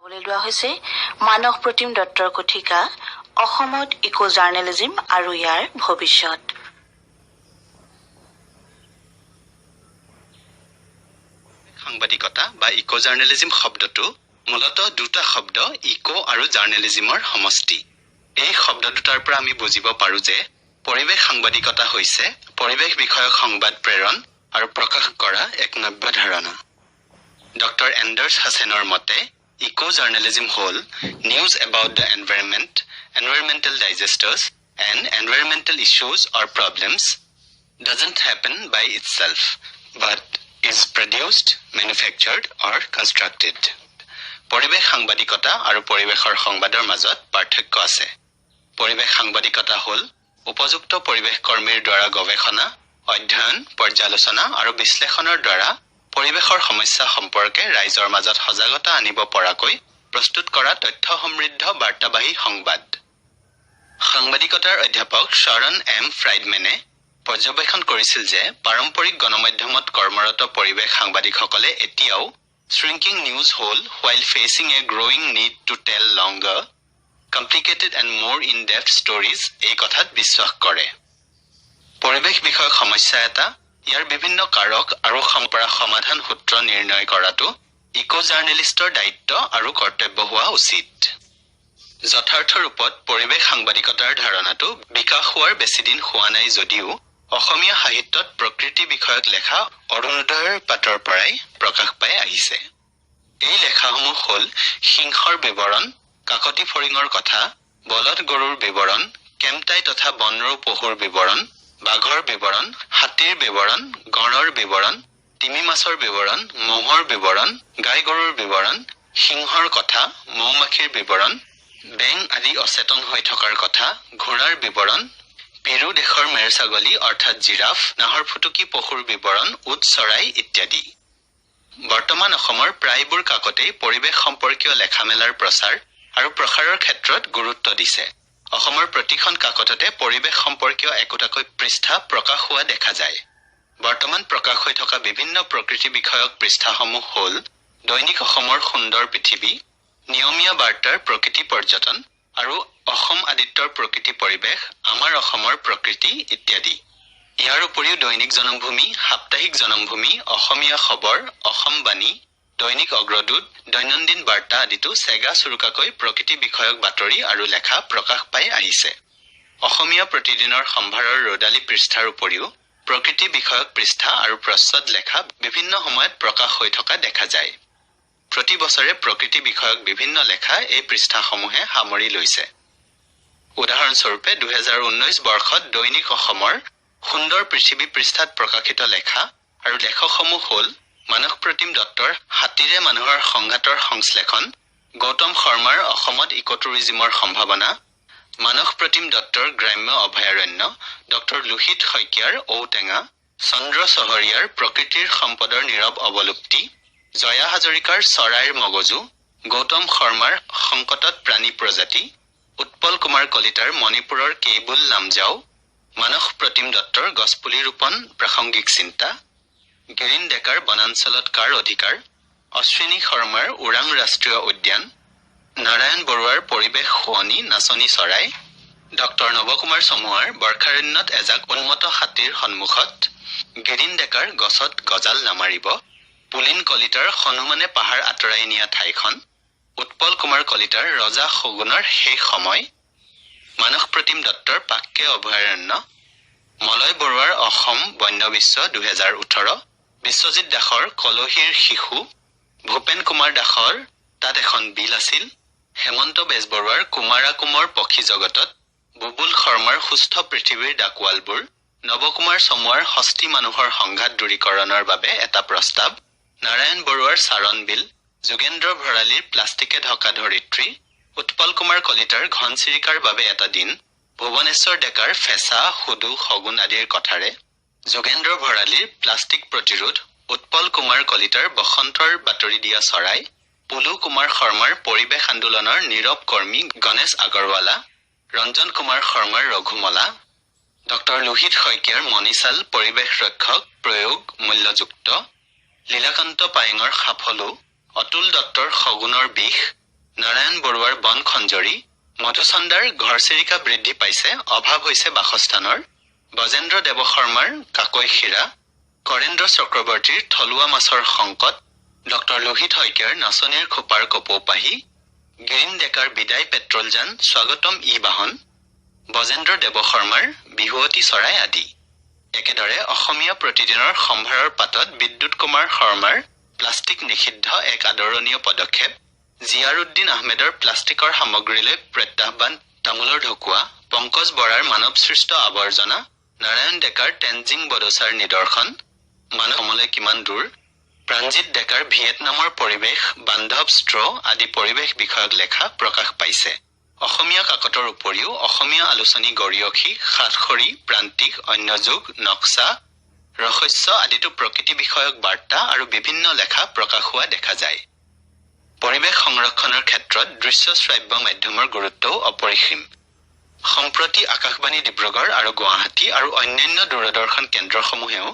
চাবলৈ লোৱা হৈছে মানস প্ৰতিম দত্তৰ কথিকা অসমত ইকো জাৰ্নেলিজম আৰু ইয়াৰ ভৱিষ্যত। সাংবাদিকতা বা ইকো জাৰ্নেলিজম শব্দটো মূলতঃ দুটা শব্দ ইকো আৰু জাৰ্নেলিজমৰ সমষ্টি। এই শব্দ দুটাৰ পৰা আমি বুজিব পাৰো যে পৰিৱেশ সাংবাদিকতা হৈছে পৰিৱেশ বিষয়ক সংবাদ প্ৰেৰণ আৰু প্ৰকাশ কৰা এক নব্য ধাৰণা। ডক্টৰ এণ্ডাৰ্ছ হাছেনৰ মতে ইকো জাৰ্নেলিজম হ'ল news about the environment, environmental disasters and environmental issues or problems doesn't happen by itself but is produced, manufactured or constructed. পৰিৱেশ সাংবাদিকতা আৰু পৰিৱেশৰ সংবাদৰ মাজত পাৰ্থক্য আছে। পৰিৱেশ সাংবাদিকতা হ'ল উপযুক্ত পৰিৱেশ কৰ্মীৰ দ্বাৰা গৱেষণা, অধ্যয়ন, পৰ্যালোচনা আৰু বিশ্লেষণৰ দ্বাৰা পৰিৱেশৰ সমস্যা সম্পৰ্কে ৰাইজৰ মাজত সজাগতা আনিব পৰাকৈ প্ৰস্তুত কৰা তথ্য সমৃদ্ধ বাৰ্তাবাহী সংবাদ। সাংবাদিকতাৰ অধ্যাপক শ্বৰণ এম ফ্ৰাইডমেনে পৰ্যবেক্ষণ কৰিছিল যে পাৰম্পৰিক গণমাধ্যমত কৰ্মৰত পৰিৱেশ সাংবাদিকসকলে এতিয়াও shrinking news whole while facing a growing need to tell longer, complicated and more in-depth stories এই কথাত বিশ্বাস কৰে। পৰিৱেশ বিষয়ক সমস্যা এটা ইয়াৰ বিভিন্ন কাৰক আৰু সমাধান সূত্ৰ নিৰ্ণয় কৰাটো ইকো জাৰ্নেলিষ্টৰ দায়িত্ব আৰু কৰ্তব্য হোৱা উচিত। যথাৰ্থ ৰূপত পৰিৱেশ সাংবাদিকতাৰ ধাৰণাটো বিকাশ হোৱাৰ বেছিদিন হোৱা নাই যদিও অসমীয়া সাহিত্যত প্ৰকৃতি বিষয়ক লেখা অৰুণোদয়ৰ পাতৰ পৰাই প্ৰকাশ পাই আহিছে। এই লেখাসমূহ হ'ল সিংহৰ বিৱৰণ, কাকতি ফৰিঙৰ কথা, বলদ গৰুৰ বিৱৰণ, কেম্টাই তথা বনৰৌ পহুৰ বিৱৰণ, বাঘৰ বিৱৰণ, হাতীৰ বিৱৰণ, গঁড়ৰ বিৱৰণ, তিমি মাছৰ বিৱৰণ, মহৰ বিৱৰণ, গাই গৰুৰ বিৱৰণ, সিংহৰ কথা, মৌমাখিৰ বিৱৰণ, বেং আদি অচেতন হৈ থকাৰ কথা, ঘোঁৰাৰ বিৱৰণ, পেৰু দেশৰ মেৰ ছাগলী অৰ্থাৎ জিৰাফ, নাহৰ ফুটুকী পশুৰ বিৱৰণ, উট চৰাই ইত্যাদি। বৰ্তমান অসমৰ প্ৰায়বোৰ কাকতেই পৰিৱেশ সম্পৰ্কীয় লেখামেলাৰ প্ৰচাৰ আৰু প্ৰসাৰৰ ক্ষেত্ৰত গুৰুত্ব দিছে। অসমৰ প্ৰতিখন কাকততে পৰিৱেশ সম্পৰ্কীয় একোটাকৈ পৃষ্ঠা প্ৰকাশ হোৱা দেখা যায়। বৰ্তমান প্ৰকাশ হৈ থকা বিভিন্ন প্ৰকৃতি বিষয়ক পৃষ্ঠাসমূহ হ'ল দৈনিক অসমৰ সুন্দৰ পৃথিৱী, নিয়মীয়া বাৰ্তাৰ প্ৰকৃতি পৰ্যটন আৰু অসম আদিত্যৰ প্ৰকৃতি পৰিৱেশ, আমাৰ অসমৰ প্ৰকৃতি ইত্যাদি। ইয়াৰ উপৰিও দৈনিক জনমভূমি, সাপ্তাহিক জনমভূমি, অসমীয়া খবৰ, অসম বাণী, দৈনিক অগ্ৰদূত, দৈনন্দিন বাৰ্তা আদিতো চেগা চুৰুকাকৈ প্ৰকৃতি বিষয়ক বাতৰি আৰু লেখা প্ৰকাশ পাই আহিছে। অসমীয়া প্ৰতিদিনৰ সম্ভাৰৰ ৰ'দালি পৃষ্ঠাৰ উপৰিও প্ৰকৃতি বিষয়ক পৃষ্ঠা আৰু প্ৰচ্ছদ লেখা বিভিন্ন সময়ত প্ৰকাশ হৈ থকা দেখা যায়। প্ৰতি বছৰে প্ৰকৃতি বিষয়ক বিভিন্ন লেখা এই পৃষ্ঠাসমূহে সামৰি লৈছে। উদাহৰণস্বৰূপে 2019 বৰ্ষত দৈনিক অসমৰ সুন্দৰ পৃথিৱী পৃষ্ঠাত প্ৰকাশিত লেখা আৰু লেখকসমূহ হ'ল মানস প্ৰতিম দত্তৰ হাতীৰে মানুহৰ সংঘাতৰ সংশ্লেষণ, গৌতম শৰ্মাৰ অসমত ইক'টুৰিজিমৰ সম্ভাৱনা, মানস প্ৰতিম দত্তৰ গ্ৰাম্য অভয়াৰণ্য, ডক্টৰ লোহিত শইকীয়াৰ ঔটেঙা, চন্দ্ৰ চহৰীয়াৰ প্ৰকৃতিৰ সম্পদৰ নীৰৱ অৱলুপ্তি, জয়া হাজৰিকাৰ চৰাইৰ মগজু, গৌতম শৰ্মাৰ সংকটত প্ৰাণী প্ৰজাতি, উৎপল কুমাৰ কলিতাৰ মণিপুৰৰ কেইবুল নামজাও, মানস প্ৰতিম দত্তৰ গছপুলি ৰোপণ প্ৰাসংগিক চিন্তা, গিৰীন ডেকাৰ বনাঞ্চলত কাৰ অধিকাৰ, অশ্বিনী শৰ্মাৰ ওৰাং ৰাষ্ট্ৰীয় উদ্যান, নাৰায়ণ বৰুৱাৰ পৰিৱেশ শুৱনি নাচনি চৰাই, ডক্টৰ নৱকুমাৰ চমুৱাৰ বৰ্ষাৰণ্যত এজাক উন্মত হাতীৰ সন্মুখত, গিৰীন ডেকাৰ গছত গজাল নামাৰিব, পুলিন কলিতাৰ হনুমানে পাহাৰ আঁতৰাই নিয়া ঠাইখন, উৎপল কুমাৰ কলিতাৰ ৰজা শগুনৰ শেষ সময়, মানস প্ৰতিম দত্তৰ পাক্কে অভয়াৰণ্য, মলয় বৰুৱাৰ অসম বন্য বিশ্ব 2018, বিশ্বজিৎ দাসৰ কলহীৰ শিশু, ভূপেন কুমাৰ দাসৰ তাত এখন বিল আছিল, হেমন্ত বেজবৰুৱাৰ কুমাৰা কুমৰ পক্ষী জগতত, বুবুল শৰ্মাৰ সুস্থ পৃথিৱীৰ ডাকৱালবোৰ, নৱকুমাৰ চমুৱাৰ হস্তি মানুহৰ সংঘাত দূৰীকৰণৰ বাবে এটা প্ৰস্তাৱ, নাৰায়ণ বৰুৱাৰ চাৰণ বিল, যোগেন্দ্ৰ ভৰালীৰ প্লাষ্টিকে ঢকা ধৰিত্ৰী, উৎপল কুমাৰ কলিতাৰ ঘনচিৰিকাৰ বাবে এটা দিন, ভুৱনেশ্বৰ ডেকাৰ ফেঁচা, সুদু, শগুন আদিৰ কথাৰে, যোগেন্দ্ৰ ভৰালীৰ প্লাষ্টিক প্ৰতিৰোধ, উৎপল কুমাৰ কলিতাৰ বসন্তৰ বাতৰি দিয়া চৰাই, পুলু কুমাৰ শৰ্মাৰ পৰিৱেশ আন্দোলনৰ নীৰৱ কৰ্মী গণেশ আগৰৱালা, ৰঞ্জন কুমাৰ শৰ্মাৰ ৰঘুমলা, ডক্টৰ লোহিত শইকীয়াৰ মণিচাল পৰিৱেশ ৰক্ষক প্ৰয়োগ মূল্যযুক্ত, লীলাকান্ত পায়েঙৰ সাফলু, অতুল দত্তৰ শগুনৰ বিষ, নাৰায়ণ বৰুৱাৰ বন খঞ্জৰী, মধুচন্দাৰ ঘৰচিৰিকা বৃদ্ধি পাইছে, অভাৱ হৈছে বাসস্থানৰ, বজেন্দ্ৰ দেৱশৰ্মাৰ কাকৈ শিৰা, কৰেন্দ্ৰ চক্ৰৱৰ্তীৰ থলুৱা মাছৰ সংকট, ডক্টৰ লোহিত শইকীয়াৰ নাচনীৰ খোপাৰ কপৌপাহি, গ্ৰীণ ডেকাৰ বিদায় পেট্ৰলযান স্বাগতম ই বাহন, বজেন্দ্ৰ দেৱশৰ্মাৰ বিহুৱতী চৰাই আদি। একেদৰে অসমীয়া প্ৰতিদিনৰ সম্ভাৰৰ পাতত বিদ্যুৎ কুমাৰ শৰ্মাৰ প্লাষ্টিক নিষিদ্ধ এক আদৰণীয় পদক্ষেপ, জিয়াৰুদ্দিন আহমেদৰ প্লাষ্টিকৰ সামগ্ৰীলৈ প্ৰত্যাহ্বান, তামোলৰ ঢকুৱা, পংকজ বৰাৰ মানৱসৃষ্ট আৱৰ্জনা, নাৰায়ণ ডেকাৰ টেনজিং বডোচাৰ নিদৰ্শন, মানৱমলৈ কিমান দূৰ, প্ৰাণজিৎ ডেকাৰ ভিয়েটনামৰ পৰিৱেশ বান্ধৱ ষ্ট্ৰ আদি পৰিৱেশ বিষয়ক লেখা প্ৰকাশ পাইছে। অসমীয়া কাকতৰ উপৰিও অসমীয়া আলোচনী গৰিয়সী, সাতসৰী, প্ৰান্তিক, অন্য যুগ, নক্সা, ৰহস্য আদিতো প্ৰকৃতি বিষয়ক বাৰ্তা আৰু বিভিন্ন লেখা প্ৰকাশ হোৱা দেখা যায়। পৰিৱেশ সংৰক্ষণৰ ক্ষেত্ৰত দৃশ্য শ্ৰাব্য মাধ্যমৰ গুৰুত্বও অপৰিসীম। সম্প্ৰতি আকাশবাণী ডিব্ৰুগড় আৰু গুৱাহাটী আৰু অন্যান্য দূৰদৰ্শন কেন্দ্ৰসমূহেও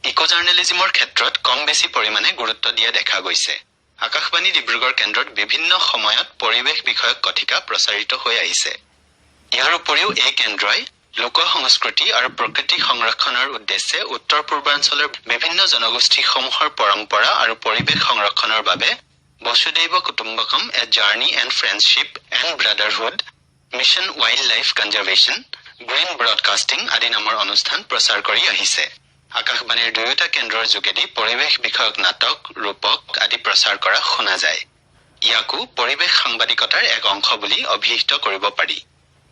ইকো জাৰ্নেলিজিমৰ ক্ষেত্ৰত কম বেছি পৰিমাণে গুৰুত্ব দিয়া দেখা গৈছে। আকাশবাণী ডিব্ৰুগড় কেন্দ্ৰত বিভিন্ন সময়ত পৰিৱেশ বিষয়ক কথিকা প্ৰচাৰিত হৈ আহিছে। ইয়াৰ উপৰিও এই কেন্দ্ৰই লোক সংস্কৃতি আৰু প্ৰকৃতি সংৰক্ষণৰ উদ্দেশ্যে উত্তৰ পূৰ্বাঞ্চলৰ বিভিন্ন জনগোষ্ঠীসমূহৰ পৰম্পৰা আৰু পৰিৱেশ সংৰক্ষণৰ বাবে বসুদৈৱ কুটুম্বকম a journey and friendship and brotherhood, mission wild life conservation, green broadcasting আদি নামৰ অনুষ্ঠান প্ৰচাৰ কৰি আহিছে। আকাশবাণীৰ দুয়োটা কেন্দ্ৰৰ যোগেদি পৰিৱেশ বিষয়ক নাটক, ৰূপক আদি প্ৰচাৰ কৰা শুনা যায়। ইয়াকো পৰিৱেশ সাংবাদিকতাৰ এক অংশ বুলি অভিহিত কৰিব পাৰি।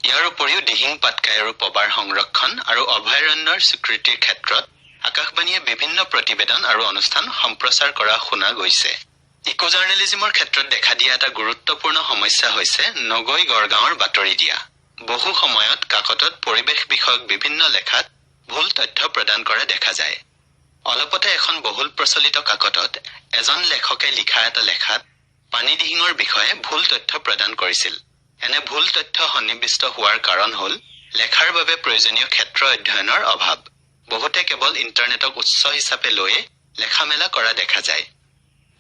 ইয়াৰ উপৰিও দিহিং পাটকাই আৰু পবাৰ সংৰক্ষণ আৰু অভয়াৰণ্যৰ স্বীকৃতিৰ ক্ষেত্ৰত আকাশবাণীয়ে বিভিন্ন প্ৰতিবেদন আৰু অনুষ্ঠান সম্প্ৰচাৰ কৰা শুনা গৈছে। ইকো জাৰ্নেলিজিমৰ ক্ষেত্ৰত দেখা দিয়া এটা গুৰুত্বপূৰ্ণ সমস্যা হৈছে নগৈ গড়গাঁৱৰ বাতৰি দিয়া। বহু সময়ত কাকতত পৰিৱেশ বিষয়ক বিভিন্ন লেখাত ভুল তথ্য প্ৰদান কৰা দেখা যায়। অলপতে এখন বহুল প্ৰচলিত কাকতত এজন লেখকে লিখা এটা লেখাত পানী দিহিঙৰ বিষয়ে ভুল তথ্য প্ৰদান কৰিছিল। এনে ভুল তথ্য সন্নিৱিষ্ট হোৱাৰ কাৰণ হ'ল লেখাৰ বাবে প্ৰয়োজনীয় ক্ষেত্ৰ অধ্যয়নৰ অভাৱ। বহুতে কেৱল ইণ্টাৰনেটক উৎস হিচাপে লৈয়ে লেখা মেলা কৰা দেখা যায়।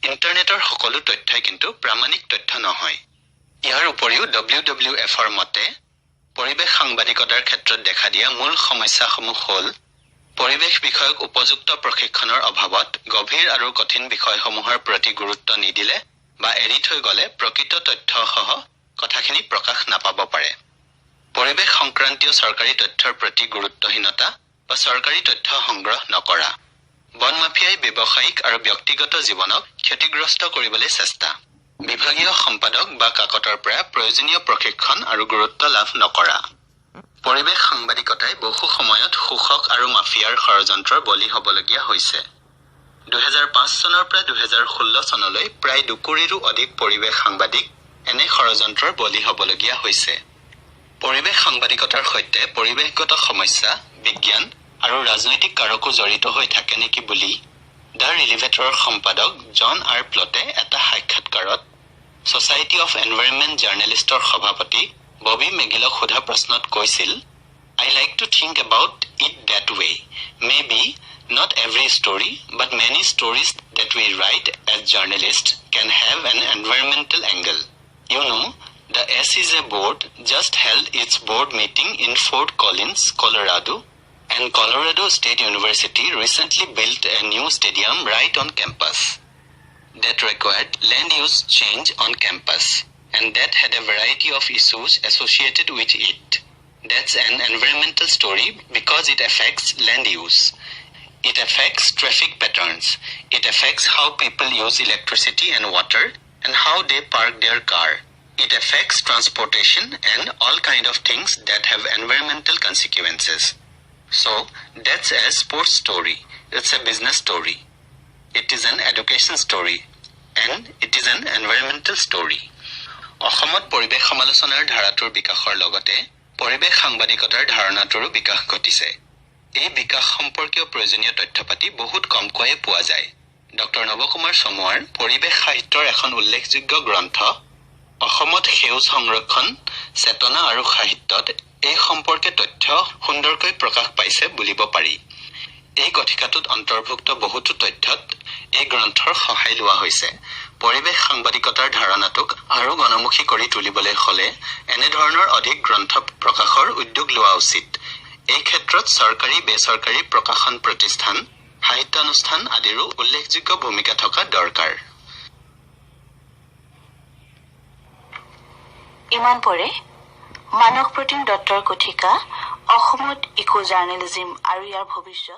ইণ্টাৰনেটৰ সকলো তথ্যই কিন্তু প্ৰামাণিক তথ্য নহয়। ইয়াৰ উপৰিও WWFৰ মতে পৰিৱেশ সাংবাদিকতাৰ ক্ষেত্ৰত দেখা দিয়া মূল সমস্যাসমূহ হ'ল পৰিৱেশ বিষয়ক উপযুক্ত প্ৰশিক্ষণৰ অভাৱত গভীৰ আৰু কঠিন বিষয়সমূহৰ প্ৰতি গুৰুত্ব নিদিলে বা এৰি থৈ গ'লে প্ৰকৃত তথ্যসহ কথাখিনি প্ৰকাশ নাপাব পাৰে। পৰিৱেশ সংক্ৰান্তীয় চৰকাৰী তথ্যৰ প্ৰতি গুৰুত্বহীনতা বা চৰকাৰী তথ্য সংগ্ৰহ নকৰা, বন মাফিয়াই ব্যৱসায়িক আৰু ব্যক্তিগত জীৱনক ক্ষতিগ্ৰস্ত কৰিবলৈ চেষ্টা, বিভাগীয় সম্পাদক বা কাকতৰ পৰা প্ৰয়োজনীয় প্ৰশিক্ষণ আৰু গুৰুত্ব লাভ নকৰা। পৰিৱেশ সাংবাদিকতাই বহু সময়ত শোষক আৰু মাফিয়াৰ ষড়যন্ত্ৰৰ বলি হ'বলগীয়া হৈছে। 2005 চনৰ পৰা 2016 চনলৈ প্ৰায় 2 কোটিৰো অধিক পৰিৱেশ সাংবাদিক এনে ষড়যন্ত্ৰৰ বলি হ'বলগীয়া হৈছে। পৰিৱেশ সাংবাদিকতাৰ সৈতে পৰিৱেশগত সমস্যা, বিজ্ঞান আৰু ৰাজনৈতিক কাৰকো জড়িত হৈ থাকে নেকি বুলি দ্য ৰিলিভেটৰৰ সম্পাদক জন আৰ প্লটে এটা সাক্ষাৎকাৰত ছ'চাইটি অফ এনভাইৰনমেণ্ট জাৰ্নেলিষ্টৰ সভাপতি ববি মেগিলক সোধা প্ৰশ্নত কৈছিল, I like to think about it that way. Maybe not every story, but many stories that we write as journalists can have an environmental angle. You know, the SEJ board just held its board meeting in Fort Collins, Colorado, and Colorado State University recently built a new stadium right on campus. That required land use change on campus, and that had a variety of issues associated with it. That's an environmental story because it affects land use. It affects traffic patterns. It affects how people use electricity and water and how they park their car. It affects transportation and all kind of things that have environmental consequences. So, that's a sports story. It's a business story. It is an education story. And it is an environmental story. অসমত পৰিৱেশ সমালোচনাৰ ধাৰাটোৰ বিকাশৰ লগতে পৰিৱেশ সাংবাদিকতাৰ ধাৰণাটোৰো বিকাশ ঘটিছে। এই বিকাশ সম্পৰ্কীয় প্ৰয়োজনীয় তথ্যপাতি বহুত কমকৈয়ে পোৱা যায়। ডক্টৰ নৱকুমাৰ চমুৱাৰ পৰিৱেশ সাহিত্যৰ এখন উল্লেখযোগ্য গ্ৰন্থ অসমত সেউজ সংৰক্ষণ, চেতনা আৰু সাহিত্যত এই সম্পৰ্কে তথ্য সুন্দৰকৈ প্ৰকাশ পাইছে বুলিব পাৰি। এই কথিকাটোত অন্তৰ্ভুক্ত বহুতো তথ্যত এই গ্ৰন্থৰ সহায় লোৱা হৈছে পৰিৱেশ সাংবাদিকতাৰ ধাৰণাটোক আৰু জনমুখী কৰি তুলিবলৈ হলে এনেধৰণৰ অধিক গ্ৰন্থ প্ৰকাশৰ উদ্যোগ লোৱা উচিত। এই ক্ষেত্ৰত চৰকাৰী বেচৰকাৰী প্ৰকাশন প্ৰতিষ্ঠান, সাহিত্যানুষ্ঠান আদিৰো উল্লেখযোগ্য ভূমিকা থকা দৰকাৰ। ইমান পৰে মানস প্ৰতিম দত্তৰ কথিকা অসমত ইকো জাৰ্নেলিজিম আৰু ইয়াৰ ভৱিষ্যত